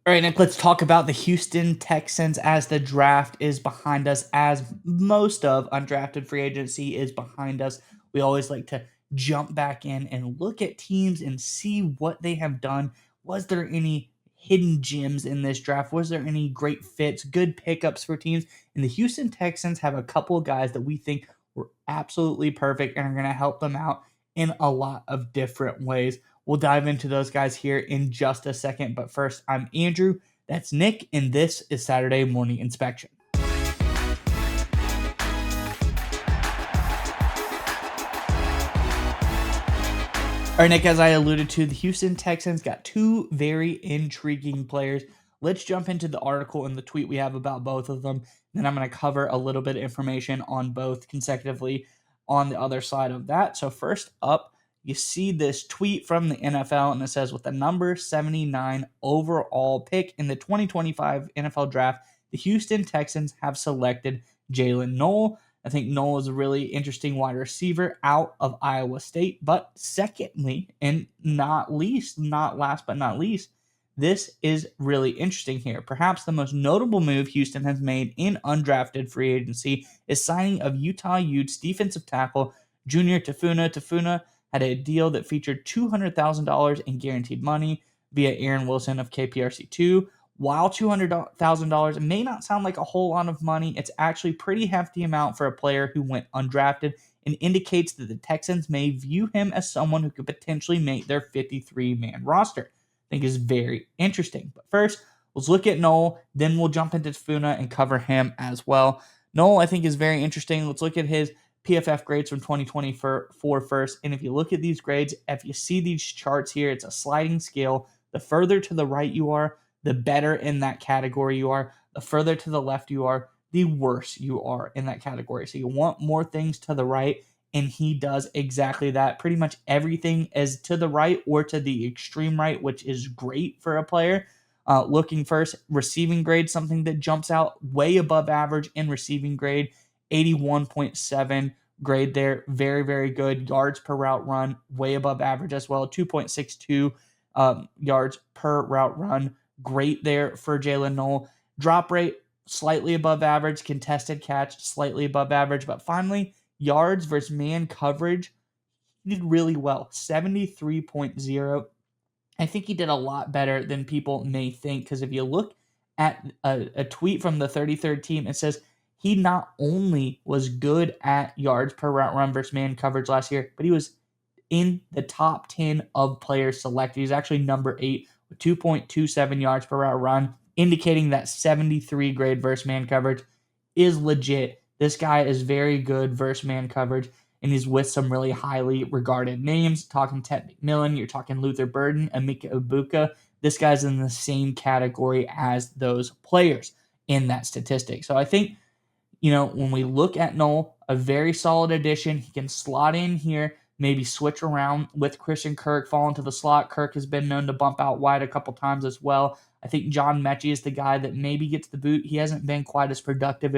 All right, Nick, let's talk about the Houston Texans as the draft is behind us, as most of undrafted free agency is behind us. We always like to jump back in and look at teams and see what they have done. Was there any hidden gems in this draft? Was there any great fits, good pickups for teams? And the Houston Texans have a couple of guys that we think were absolutely perfect and are going to help them out in a lot of different ways. We'll dive into those guys here in just a second. But first, I'm Andrew. That's Nick, and this is Saturday Morning Inspection. All right, Nick, as I alluded to, the Houston Texans got two very intriguing players. Let's jump into the article and the tweet we have about both of them. Then I'm going to cover a little bit of information on both consecutively on the other side of that. So first up, you see this tweet from the NFL, and it says, with the number 79 overall pick in the 2025 NFL Draft, the Houston Texans have selected Jaylen Null. I think Null is a really interesting wide receiver out of Iowa State. But secondly, and not last but not least, this is really interesting here. Perhaps the most notable move Houston has made in undrafted free agency is signing of Utah Utes defensive tackle Junior Tafuna. Tafuna had a deal that featured $200,000 in guaranteed money via Aaron Wilson of KPRC2. While $200,000 may not sound like a whole lot of money, it's actually a pretty hefty amount for a player who went undrafted and indicates that the Texans may view him as someone who could potentially make their 53-man roster. I think is very interesting. But first, let's look at Null, then we'll jump into Tafuna and cover him as well. Null, I think, is very interesting. Let's look at his PFF grades from 2024 first. And if you look at these grades, if you see these charts here, it's a sliding scale. The further to the right you are, the better in that category you are. The further to the left you are, the worse you are in that category. So you want more things to the right, and he does exactly that. Pretty much everything is to the right or to the extreme right, which is great for a player. Looking first, receiving grade, something that jumps out way above average in receiving grade, 81.7 grade there. Very, very good. Yards per route run, way above average as well, 2.62 yards per route run. Great there for Jaylen Null. Drop rate, slightly above average. Contested catch, slightly above average. But finally, yards versus man coverage, he did really well. 73.0. I think he did a lot better than people may think, because if you look at a tweet from the 33rd team, it says he not only was good at yards per route run versus man coverage last year, but he was in the top 10 of players selected. He's actually number 8 with 2.27 yards per route run, indicating that 73 grade versus man coverage is legit. This guy is very good versus man coverage, and he's with some really highly regarded names. Talking Ted McMillan, you're talking Luther Burden, Emeka Ibuka. This guy's in the same category as those players in that statistic. So I think, when we look at Null, a very solid addition. He can slot in here, maybe switch around with Christian Kirk, fall into the slot. Kirk has been known to bump out wide a couple times as well. I think John Mechie is the guy that maybe gets the boot. He hasn't been quite as productive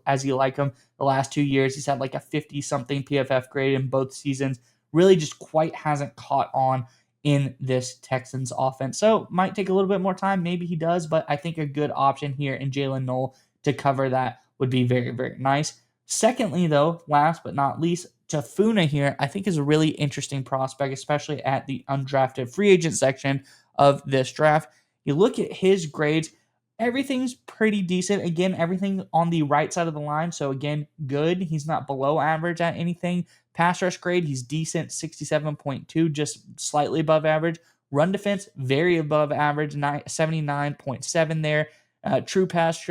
as you like him the last 2 years. He's had like a 50-something PFF grade in both seasons. Really just quite hasn't caught on in this Texans offense. So might take a little bit more time. Maybe he does, but I think a good option here in Jaylen Null to cover that would be very, very nice. Secondly, though, last but not least, Tafuna here, I think, is a really interesting prospect, especially at the undrafted free agent section of this draft. You look at his grades, everything's pretty decent. Again, everything on the right side of the line. So, again, good. He's not below average at anything. Pass rush grade, he's decent, 67.2, just slightly above average. Run defense, very above average, 79.7 there. True pass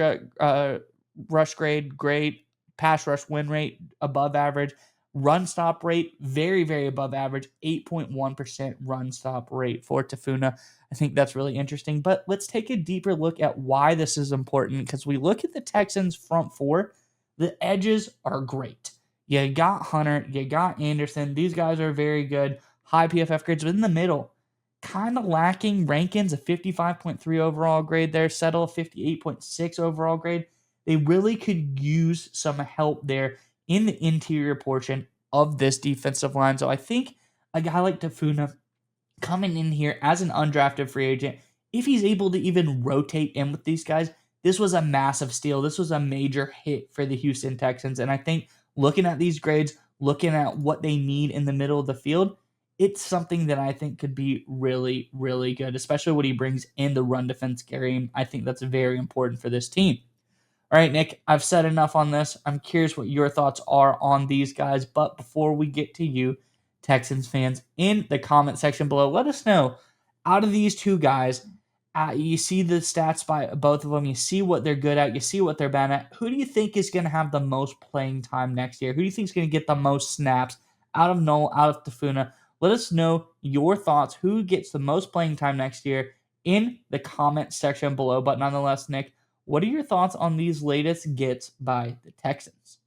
rush grade, great. Pass rush win rate, above average. Run stop rate, very, very above average, 8.1% run stop rate for Tafuna. I think that's really interesting. But let's take a deeper look at why this is important, because we look at the Texans' front four. The edges are great. You got Hunter, you got Anderson. These guys are very good. High PFF grades. But in the middle, kind of lacking. Rankins, a 55.3 overall grade there. Settle, 58.6 overall grade. They really could use some help there in the interior portion of this defensive line. So I think a guy like Tafuna coming in here as an undrafted free agent if he's able to even rotate in with these guys, this was a massive steal. This was a major hit for the Houston Texans. And I think looking at these grades, looking at what they need in the middle of the field, it's something that I think could be really, really good, especially what he brings in the run defense game. I think that's very important for this team. All right, Nick, I've said enough on this. I'm curious what your thoughts are on these guys. But before we get to you, Texans fans, in the comment section below, let us know out of these two guys, you see the stats by both of them, you see what they're good at, you see what they're bad at. Who do you think is going to have the most playing time next year? Who do you think is going to get the most snaps out of Null, out of Tafuna? Let us know your thoughts. Who gets the most playing time next year in the comment section below. But nonetheless, Nick, what are your thoughts on these latest gets by the Texans?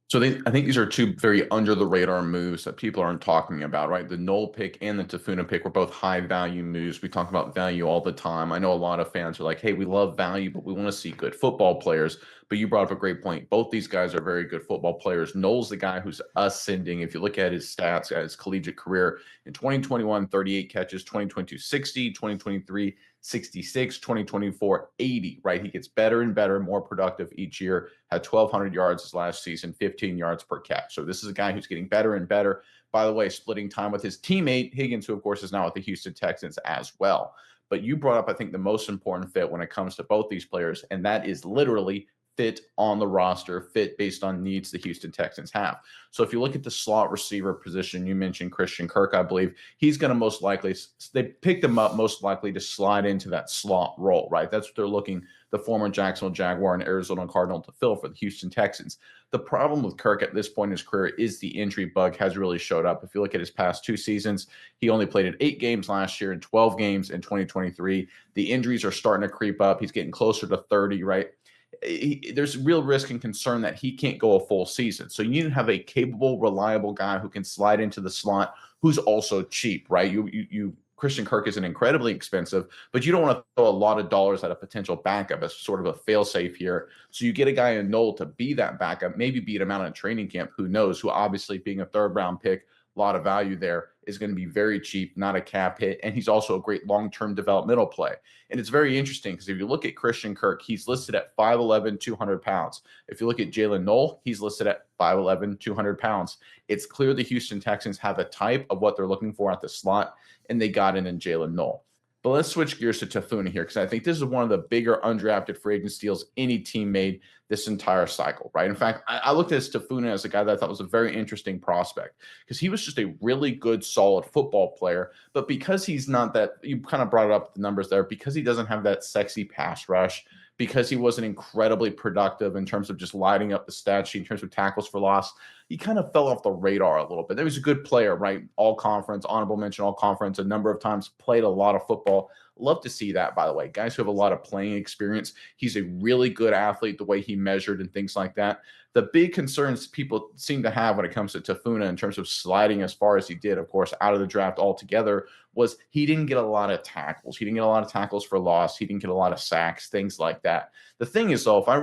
So I think these are two very under the radar moves that people aren't talking about, right? The Null pick and the Tafuna pick were both high value moves. We talk about value all the time. I know a lot of fans are like, hey, we love value, but we want to see good football players. But you brought up a great point. Both these guys are very good football players. Null's the guy who's ascending. If you look at his stats, at his collegiate career, in 2021, 38 catches, 2022, 60, 2023, 66, 2024, 80, right? He gets better and better, more productive each year. Had 1,200 yards his last season, 15 yards per catch. So this is a guy who's getting better and better. By the way, splitting time with his teammate, Higgins, who, of course, is now with the Houston Texans as well. But you brought up, I think, the most important fit when it comes to both these players, and that is literally fit on the roster, fit based on needs the Houston Texans have. So if you look at the slot receiver position, you mentioned Christian Kirk, I believe. He's going to most likely, they picked him up most likely to slide into that slot role, right? That's what they're looking, the former Jacksonville Jaguar and Arizona Cardinal, to fill for the Houston Texans. The problem with Kirk at this point in his career is the injury bug has really showed up. If you look at his past two seasons, he only played in 8 games last year and 12 games in 2023. The injuries are starting to creep up. He's getting closer to 30, right? There's real risk and concern that he can't go a full season. So you need to have a capable, reliable guy who can slide into the slot, who's also cheap, right? Christian Kirk isn't incredibly expensive, but you don't want to throw a lot of dollars at a potential backup as sort of a fail-safe here. So you get a guy in Null to be that backup, maybe beat him out in training camp, who knows, who obviously being a third-round pick, a lot of value there, is going to be very cheap, not a cap hit. And he's also a great long-term developmental play. And it's very interesting because if you look at Christian Kirk, he's listed at 5'11", 200 pounds. If you look at Jaylen Null, he's listed at 5'11", 200 pounds. It's clear the Houston Texans have a type of what they're looking for at the slot, and they got in Jaylen Null. But let's switch gears to Tafuna here, because I think this is one of the bigger undrafted free agent steals any team made this entire cycle, right? In fact, I looked at Tafuna as a guy that I thought was a very interesting prospect, because he was just a really good, solid football player. But because he's not that, you kind of brought it up, the numbers there, because he doesn't have that sexy pass rush, because he wasn't incredibly productive in terms of just lighting up the stat sheet in terms of tackles for loss, he kind of fell off the radar a little bit. He was a good player, right? All conference, honorable mention, all conference, a number of times, played a lot of football. Love to see that, by the way. Guys who have a lot of playing experience. He's a really good athlete, the way he measured and things like that. The big concerns people seem to have when it comes to Tafuna in terms of sliding as far as he did, of course, out of the draft altogether, was he didn't get a lot of tackles. He didn't get a lot of tackles for loss. He didn't get a lot of sacks, things like that. The thing is, though, if I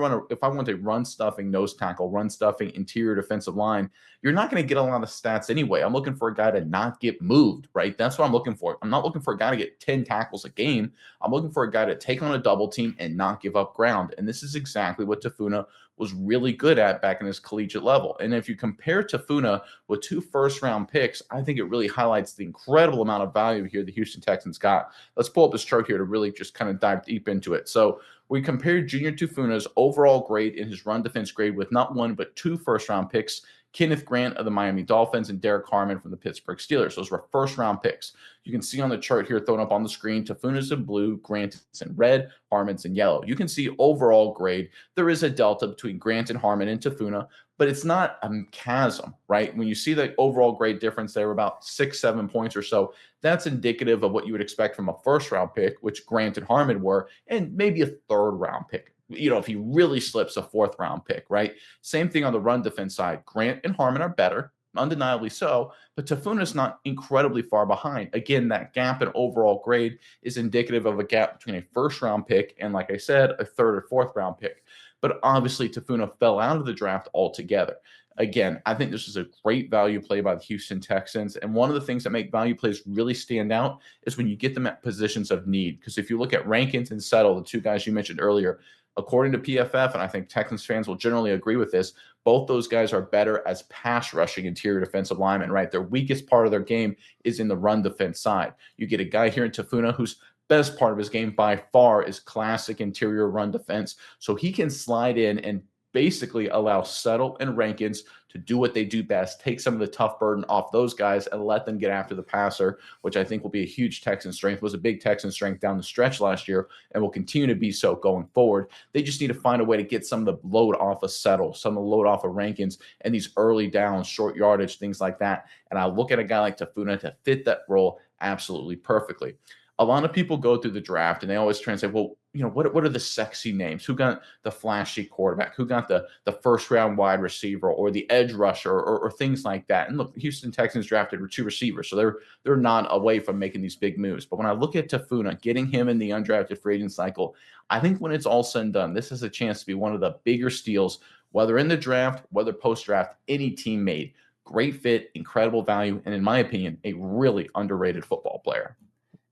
want a run stuffing nose tackle, run stuffing interior defensive line, you're not going to get a lot of stats anyway. I'm looking for a guy to not get moved, right? That's what I'm looking for. I'm not looking for a guy to get 10 tackles a game. I'm looking for a guy to take on a double team and not give up ground. And this is exactly what Tafuna was really good at back in his collegiate level. And if you compare Tafuna with 2 first-round picks, I think it really highlights the incredible amount of value here the Houston Texans got. Let's pull up this chart here to really just kind of dive deep into it. So we compared Junior Tafuna's overall grade in his run defense grade with not 1 but 2 first-round picks, Kenneth Grant of the Miami Dolphins and Derek Harmon from the Pittsburgh Steelers. Those were first-round picks. You can see on the chart here thrown up on the screen, Tafuna's in blue, Grant is in red, Harmon's in yellow. You can see overall grade. There is a delta between Grant and Harmon and Tafuna, but it's not a chasm, right? When you see the overall grade difference there, about 6-7 points or so, that's indicative of what you would expect from a first-round pick, which Grant and Harmon were, and maybe a third-round pick. If he really slips, a 4th-round pick, right? Same thing on the run defense side. Grant and Harmon are better, undeniably so, but Tafuna's not incredibly far behind. Again, that gap in overall grade is indicative of a gap between a first-round pick and, like I said, a 3rd or 4th round pick. but obviously Tafuna fell out of the draft altogether. Again, I think this is a great value play by the Houston Texans. And one of the things that make value plays really stand out is when you get them at positions of need. Because if you look at Rankins and Settle, the two guys you mentioned earlier, according to PFF, and I think Texans fans will generally agree with this, both those guys are better as pass rushing interior defensive linemen, right? Their weakest part of their game is in the run defense side. You get a guy here in Tafuna whose best part of his game by far is classic interior run defense. So he can slide in and basically allow Settle and Rankins to do what they do best, take some of the tough burden off those guys and let them get after the passer, which I think will be a huge Texan strength, was a big Texan strength down the stretch last year and will continue to be so going forward. They just need to find a way to get some of the load off of Settle, some of the load off of Rankins and these early downs, short yardage, things like that. And I look at a guy like Tafuna to fit that role absolutely perfectly. A lot of people go through the draft and they always try and say, well, what are the sexy names? Who got the flashy quarterback? Who got the first round wide receiver or the edge rusher or things like that? And look, Houston Texans drafted 2 receivers, so they're not away from making these big moves. But when I look at Tafuna, getting him in the undrafted free agent cycle, I think when it's all said and done, this has a chance to be one of the bigger steals, whether in the draft, whether post draft, any team made. Great fit, incredible value, and in my opinion, a really underrated football player.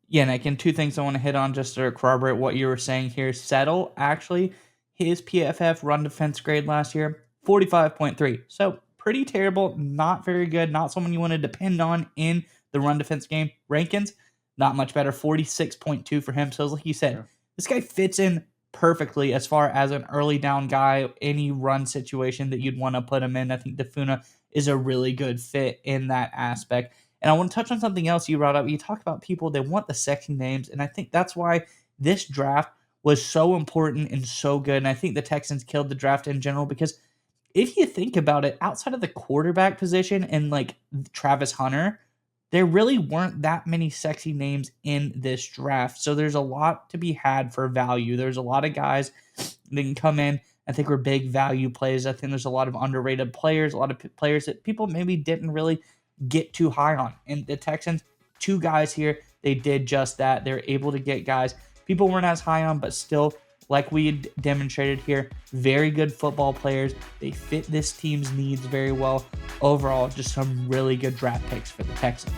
Yeah, Nick, and two things I want to hit on just to corroborate what you were saying here. Settle, actually, his PFF run defense grade last year, 45.3. So pretty terrible, not very good, not someone you want to depend on in the run defense game. Rankins, not much better, 46.2 for him. So like you said, this guy fits in perfectly as far as an early down guy, any run situation that you'd want to put him in. I think Tafuna is a really good fit in that aspect. And I want to touch on something else you brought up. You talk about people, they want the sexy names. And I think that's why this draft was so important and so good. And I think the Texans killed the draft in general because if you think about it, outside of the quarterback position and like Travis Hunter, there really weren't that many sexy names in this draft. So there's a lot to be had for value. There's a lot of guys that can come in. I think we're big value plays. I think there's a lot of underrated players, a lot of players that people maybe didn't really get too high on. And the Texans, 2 guys here, they did just that. They're able to get guys people weren't as high on, but still, like we demonstrated here, very good football players. They fit this team's needs very well. Overall, just some really good draft picks for the Texans.